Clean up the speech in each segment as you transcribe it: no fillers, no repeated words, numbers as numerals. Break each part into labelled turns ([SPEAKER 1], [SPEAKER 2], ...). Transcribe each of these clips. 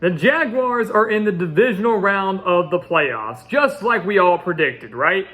[SPEAKER 1] The Jaguars are in the divisional round of the playoffs, just like we all predicted, right?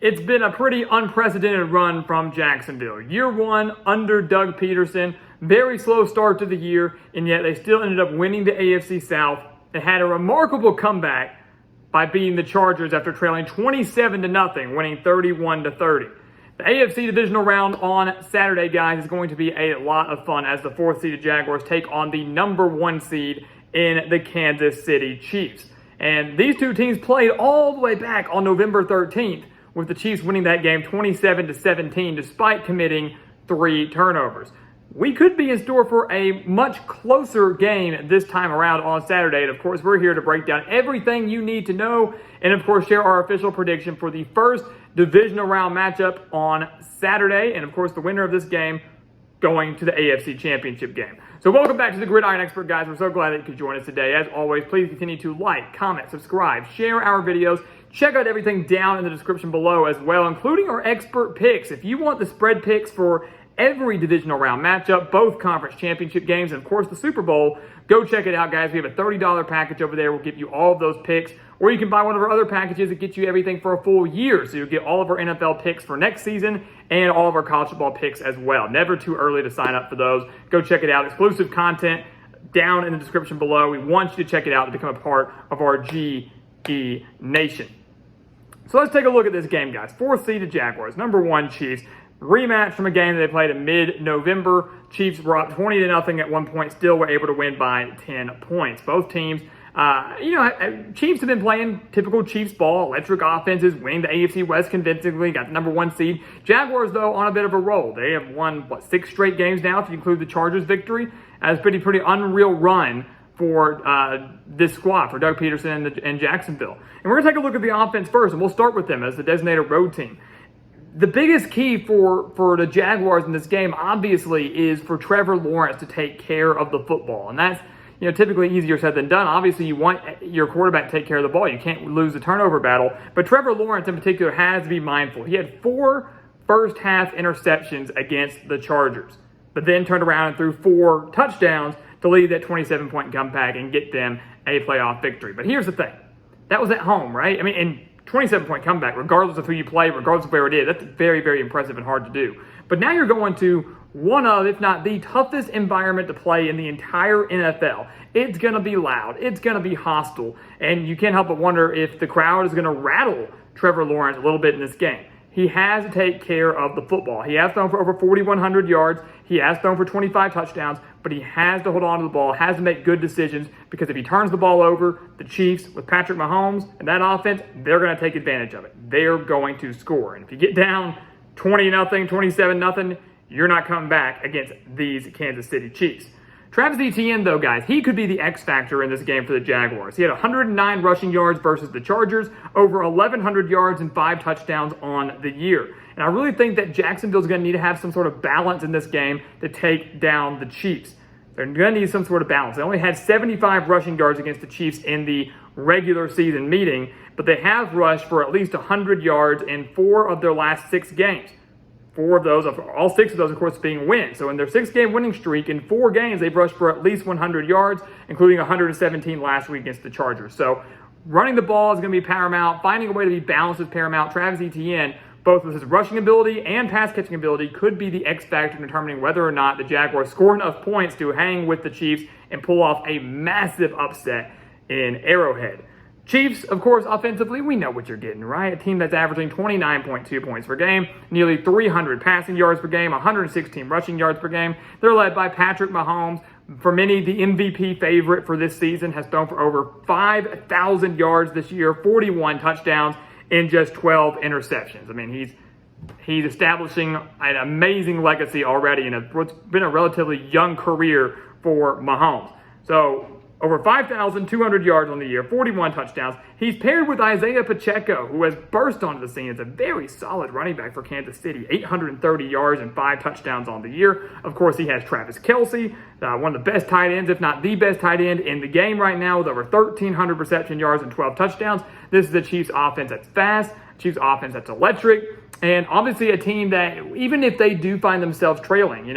[SPEAKER 1] It's been a pretty unprecedented run from Jacksonville. Year one under Doug Peterson, very slow start to the year, and yet they still ended up winning the AFC South. They had a remarkable comeback by beating the Chargers after trailing 27-0, winning 31-30. The AFC Divisional Round on Saturday, guys, is going to be a lot of fun as the fourth-seeded Jaguars take on the number one seed in the Kansas City Chiefs. And these two teams played all the way back on November 13th, with the Chiefs winning that game 27-17 despite committing 3 turnovers. We could be in store for a much closer game this time around on Saturday. And of course, we're here to break down everything you need to know and of course share our official prediction for the first divisional round matchup on Saturday. And of course, the winner of this game going to the AFC Championship game. So welcome back to the Gridiron Expert, guys. We're so glad that you could join us today. As always, please continue to like, comment, subscribe, share our videos. Check out everything down in the description below as well, including our expert picks. If you want the spread picks for every divisional round matchup, both conference championship games, and of course the Super Bowl, go check it out, guys. We have a $30 package over there. We'll give you all of those picks. Or you can buy one of our other packages that gets you everything for a full year. So you'll get all of our NFL picks for next season and all of our college football picks as well. Never too early to sign up for those. Go check it out. Exclusive content down in the description below. We want you to check it out to become a part of our GE Nation. So let's take a look at this game, guys. Fourth seeded Jaguars, number one Chiefs. Rematch from a game that they played in mid-November. Chiefs were up 20-0 at one point, still were able to win by 10 points. Both teams, Chiefs have been playing typical Chiefs ball, electric offenses, winning the AFC West convincingly, got the number one seed. Jaguars, though, on a bit of a roll. They have won, 6 straight games now, if you include the Chargers victory. That's a pretty unreal run for this squad, for Doug Peterson and Jacksonville. And we're going to take a look at the offense first, and we'll start with them as the designated road team. The biggest key for the Jaguars in this game, obviously, is for Trevor Lawrence to take care of the football. And that's typically easier said than done. Obviously, you want your quarterback to take care of the ball. You can't lose the turnover battle. But Trevor Lawrence, in particular, has to be mindful. He had 4 first-half interceptions against the Chargers, but then turned around and threw 4 touchdowns to lead that 27-point comeback and get them a playoff victory. But here's the thing. That was at home, right? I mean, and 27-point comeback, regardless of who you play, regardless of where it is, that's very, very impressive and hard to do. But now you're going to one of, if not the toughest environment to play in the entire NFL. It's going to be loud. It's going to be hostile. And you can't help but wonder if the crowd is going to rattle Trevor Lawrence a little bit in this game. He has to take care of the football. He has thrown for over 4,100 yards. He has thrown for 25 touchdowns, but he has to hold on to the ball, has to make good decisions, because if he turns the ball over, the Chiefs, with Patrick Mahomes and that offense, they're going to take advantage of it. They're going to score. And if you get down 20-0, 27-0, you're not coming back against these Kansas City Chiefs. Travis Etienne, though, guys, he could be the X factor in this game for the Jaguars. He had 109 rushing yards versus the Chargers, over 1,100 yards and 5 touchdowns on the year. And I really think that Jacksonville's going to need to have some sort of balance in this game to take down the Chiefs. They're going to need some sort of balance. They only had 75 rushing yards against the Chiefs in the regular season meeting, but they have rushed for at least 100 yards in 4 of their last 6 games. 4 of those, all 6 of those, of course, being wins. So in their 6-game winning streak, in 4 games, they've rushed for at least 100 yards, including 117 last week against the Chargers. So running the ball is going to be paramount. Finding a way to be balanced is paramount. Travis Etienne, both with his rushing ability and pass-catching ability, could be the X factor in determining whether or not the Jaguars score enough points to hang with the Chiefs and pull off a massive upset in Arrowhead. Chiefs, of course, offensively, we know what you're getting, right? A team that's averaging 29.2 points per game, nearly 300 passing yards per game, 116 rushing yards per game. They're led by Patrick Mahomes. For many, the MVP favorite for this season, has thrown for over 5,000 yards this year, 41 touchdowns, and just 12 interceptions. I mean, he's establishing an amazing legacy already in what's been a relatively young career for Mahomes. So over 5,200 yards on the year, 41 touchdowns. He's paired with Isaiah Pacheco, who has burst onto the scene as a very solid running back for Kansas City, 830 yards and 5 touchdowns on the year. Of course, he has Travis Kelce, one of the best tight ends, if not the best tight end in the game right now, with over 1,300 reception yards and 12 touchdowns. This is the Chiefs' offense that's fast, Chiefs' offense that's electric, and obviously a team that, even if they do find themselves trailing,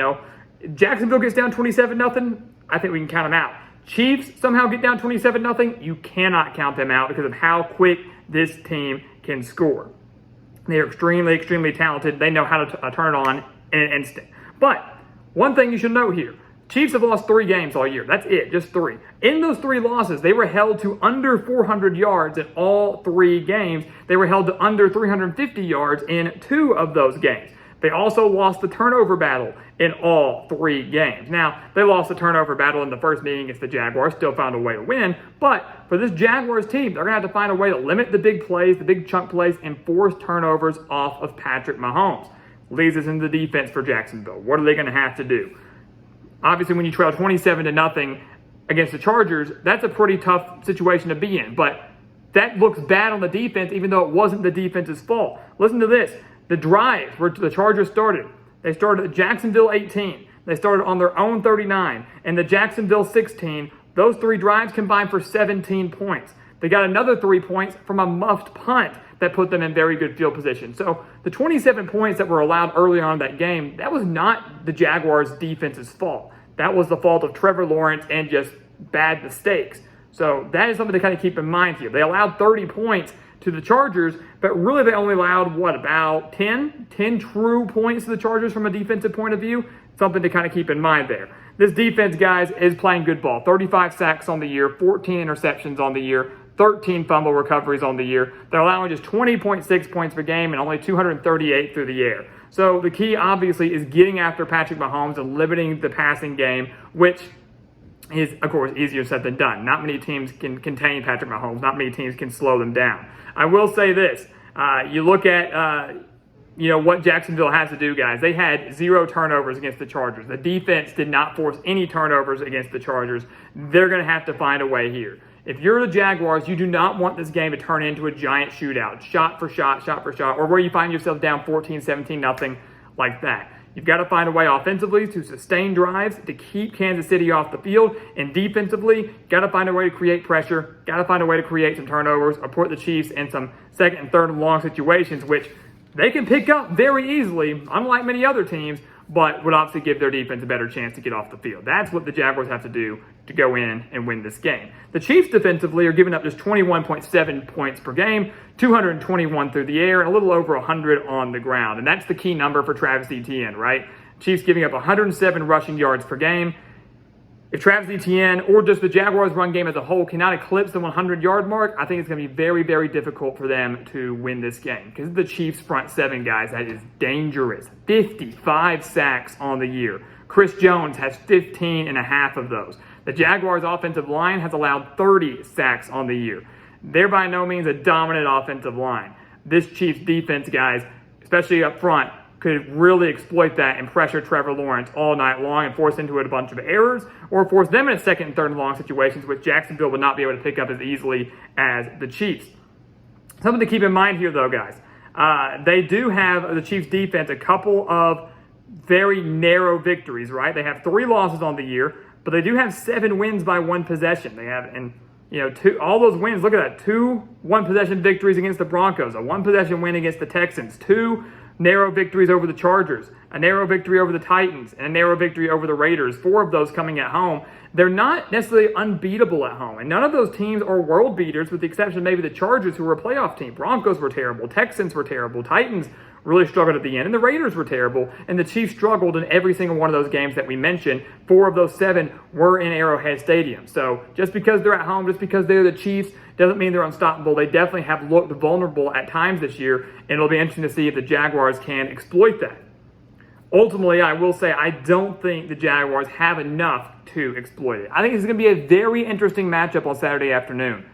[SPEAKER 1] Jacksonville gets down 27-0, I think we can count them out. Chiefs somehow get down 27-0, you cannot count them out because of how quick this team can score. They're extremely, extremely talented. They know how to turn it on in an instant. But one thing you should know here, Chiefs have lost 3 games all year. That's it, just 3. In those 3 losses, they were held to under 400 yards in all 3 games. They were held to under 350 yards in 2 of those games. They also lost the turnover battle in all 3 games. Now, they lost the turnover battle in the first meeting against the Jaguars, still found a way to win. But for this Jaguars team, they're going to have to find a way to limit the big plays, the big chunk plays, and force turnovers off of Patrick Mahomes. Leads us into the defense for Jacksonville. What are they going to have to do? Obviously, when you trail 27-0 against the Chargers, that's a pretty tough situation to be in. But that looks bad on the defense, even though it wasn't the defense's fault. Listen to this. The drives where the Chargers started. They started at Jacksonville 18. They started on their own 39. And the Jacksonville 16, those 3 drives combined for 17 points. They got another 3 points from a muffed punt that put them in very good field position. So the 27 points that were allowed early on in that game, that was not the Jaguars' defense's fault. That was the fault of Trevor Lawrence and just bad mistakes. So that is something to kind of keep in mind here. They allowed 30 points to the Chargers, but really they only allowed, about 10 true points to the Chargers from a defensive point of view? Something to kind of keep in mind there. This defense, guys, is playing good ball. 35 sacks on the year, 14 interceptions on the year, 13 fumble recoveries on the year. They're allowing just 20.6 points per game and only 238 through the air. So the key, obviously, is getting after Patrick Mahomes and limiting the passing game, which is, of course, easier said than done. Not many teams can contain Patrick Mahomes. Not many teams can slow them down. I will say this. You look at what Jacksonville has to do, guys. They had 0 turnovers against the Chargers. The defense did not force any turnovers against the Chargers. They're going to have to find a way here. If you're the Jaguars, you do not want this game to turn into a giant shootout, shot for shot, or where you find yourself down 14, 17, nothing like that. You've got to find a way offensively to sustain drives, to keep Kansas City off the field, and defensively, got to find a way to create pressure, got to find a way to create some turnovers, or put the Chiefs in some second and third and long situations, which they can pick up very easily, unlike many other teams, but would obviously give their defense a better chance to get off the field. That's what the Jaguars have to do to go in and win this game. The Chiefs defensively are giving up just 21.7 points per game, 221 through the air, and a little over 100 on the ground. And that's the key number for Travis Etienne, right? Chiefs giving up 107 rushing yards per game. If Travis Etienne or just the Jaguars run game as a whole cannot eclipse the 100-yard mark, I think it's going to be very, very difficult for them to win this game. Because the Chiefs' front 7, guys, that is dangerous. 55 sacks on the year. Chris Jones has 15 and a half of those. The Jaguars' offensive line has allowed 30 sacks on the year. They're by no means a dominant offensive line. This Chiefs defense, guys, especially up front, could really exploit that and pressure Trevor Lawrence all night long and force into it a bunch of errors, or force them in a second and third and long situations, which Jacksonville would not be able to pick up as easily as the Chiefs. Something to keep in mind here, though, guys. They do have, the Chiefs defense, a couple of very narrow victories, right? They have 3 losses on the year, but they do have 7 wins by 1 possession. They have, and all those wins, look at that, 2 1-possession victories against the Broncos, a 1-possession win against the Texans, 2 narrow victories over the Chargers, a narrow victory over the Titans, and a narrow victory over the Raiders, 4 of those coming at home. They're not necessarily unbeatable at home, and none of those teams are world beaters with the exception of maybe the Chargers, who were a playoff team. Broncos were terrible, Texans were terrible, Titans really struggled at the end, and the Raiders were terrible, and the Chiefs struggled in every single one of those games that we mentioned. 4 of those 7 were in Arrowhead Stadium. So just because they're at home, just because they're the Chiefs, doesn't mean they're unstoppable. They definitely have looked vulnerable at times this year, and it'll be interesting to see if the Jaguars can exploit that. Ultimately, I will say I don't think the Jaguars have enough to exploit it. I think it's going to be a very interesting matchup on Saturday afternoon,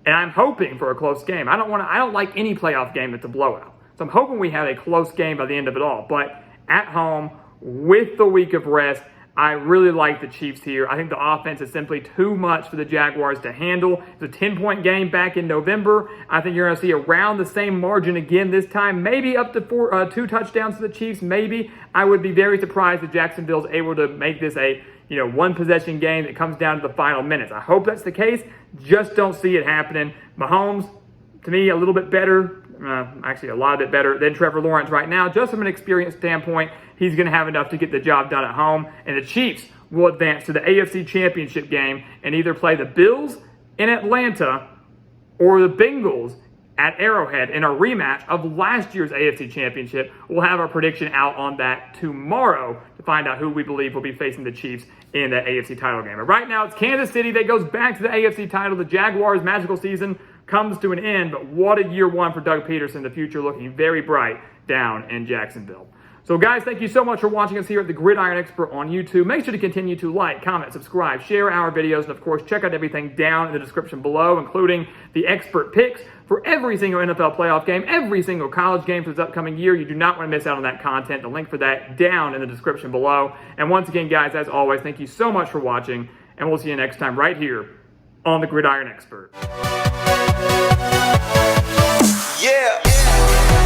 [SPEAKER 1] and I'm hoping for a close game. I don't like any playoff game that's a blowout. So I'm hoping we have a close game by the end of it all. But at home, with the week of rest, I really like the Chiefs here. I think the offense is simply too much for the Jaguars to handle. It's a 10-point game back in November. I think you're going to see around the same margin again this time. Maybe up to 2 touchdowns to the Chiefs, maybe. I would be very surprised if Jacksonville's able to make this a 1-possession game that comes down to the final minutes. I hope that's the case. Just don't see it happening. Mahomes, to me, a little bit better. Actually, a lot bit better than Trevor Lawrence right now. Just from an experience standpoint, he's going to have enough to get the job done at home. And the Chiefs will advance to the AFC Championship game and either play the Bills in Atlanta or the Bengals at Arrowhead in a rematch of last year's AFC Championship. We'll have our prediction out on that tomorrow to find out who we believe will be facing the Chiefs in the AFC title game. But right now, it's Kansas City that goes back to the AFC title. The Jaguars' magical season comes to an end, but what a year one for Doug Peterson. The future looking very bright down in Jacksonville. So guys, thank you so much for watching us here at the Gridiron Expert on YouTube. Make sure to continue to like, comment, subscribe, share our videos, and of course, check out everything down in the description below, including the expert picks for every single NFL playoff game, every single college game for this upcoming year. You do not want to miss out on that content. The link for that down in the description below. And once again, guys, as always, thank you so much for watching, and we'll see you next time right here on the Gridiron Expert.
[SPEAKER 2] Yeah.